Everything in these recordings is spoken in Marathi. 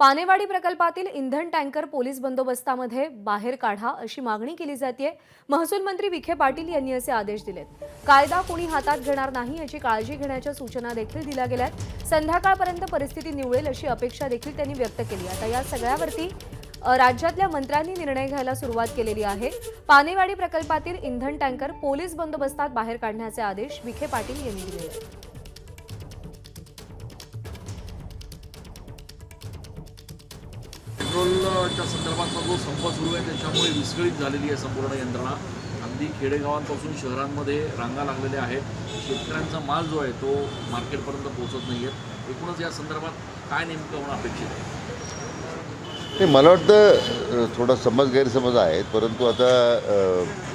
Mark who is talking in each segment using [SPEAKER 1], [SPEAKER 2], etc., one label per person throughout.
[SPEAKER 1] पानेवाडी प्रकल्पातील इंधन टँकर पोलीस बंदोबस्तामध्ये बाहेर काढा अशी मागणी केली जाते। महसूल मंत्री विखे पाटील यांनी असे आदेश दिलेत। कायदा कोणी हातात घेणार नाही याची काळजी घेण्याच्या सूचना देखील दिल्या गेल्यात। संध्याकाळपर्यंत परिस्थिती निवळेल अशी अपेक्षा देखील त्यांनी व्यक्त केली। आता या सगळ्यावरती राज्यातल्या मंत्र्यांनी निर्णय घ्यायला सुरुवात केलेली आहे। पानेवाडी प्रकल्पातील इंधन टँकर पोलीस बंदोबस्तात बाहेर काढण्याचे आदेश विखे पाटील यांनी दिले आहेत।
[SPEAKER 2] पेट्रोलच्या संदर्भातला जो संप सुरू आहे त्याच्यामुळे विस्कळीत झालेली आहे संपूर्ण यंत्रणा। अगदी खेडेगावांपासून शहरांमध्ये रांगा लागलेल्या आहेत। शेतकऱ्यांचा माल जो आहे तो मार्केटपर्यंत पोहोचत नाही आहे। एकूणच या संदर्भात काय नेमकं होणं अपेक्षित आहे?
[SPEAKER 3] नाही, मला वाटतं थोडा गैरसमज आहे, परंतु आता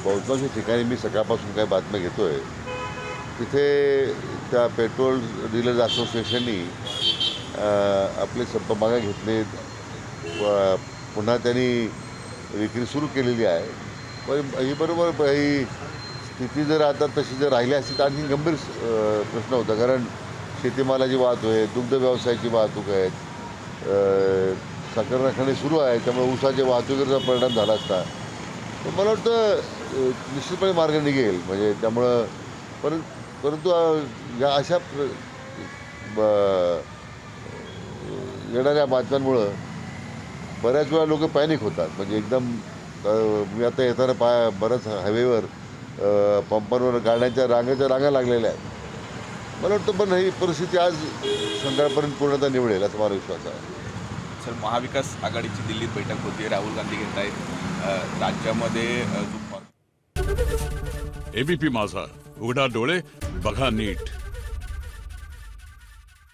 [SPEAKER 3] बहुतांश ठिकाणी मी सकाळपासून काय बातम्या घेतो आहे तिथे त्या पेट्रोल डीलर्स असोसिएशननी आपले संप मागे घेतले, पुन्हा त्यांनी विक्री सुरू केलेली आहे। पण ही बरोबर ही स्थिती जर आता तशी जर राहिली असती तर आणखी गंभीर प्रश्न होता, कारण शेतीमालाची वाहतूक आहे, दुग्ध व्यवसायाची वाहतूक आहे, साखर कारखाने सुरू आहे, त्यामुळे ऊसाच्या वाहतुकीचा परिणाम झाला असता तर मला वाटतं निश्चितपणे मार्ग निघेल। म्हणजे त्यामुळं परंतु या अशा येणाऱ्या बातम्यांमुळं बऱ्याच वेळा लोक पॅनिक होतात। म्हणजे एकदम मी आता येताना बऱ्याच हायवेवर पंपांवर गाड्यांच्या रांगा लागलेल्या आहेत। मला वाटतं पण ही परिस्थिती आज संध्याकाळपर्यंत पूर्णतः निवडेल असा मला विश्वास आहे।
[SPEAKER 4] सर, महाविकास आघाडीची दिल्लीत बैठक होती, राहुल गांधी घेत आहेत राज्यामध्ये
[SPEAKER 5] एबीपी माझा, उघडा डोळे बघा नीट।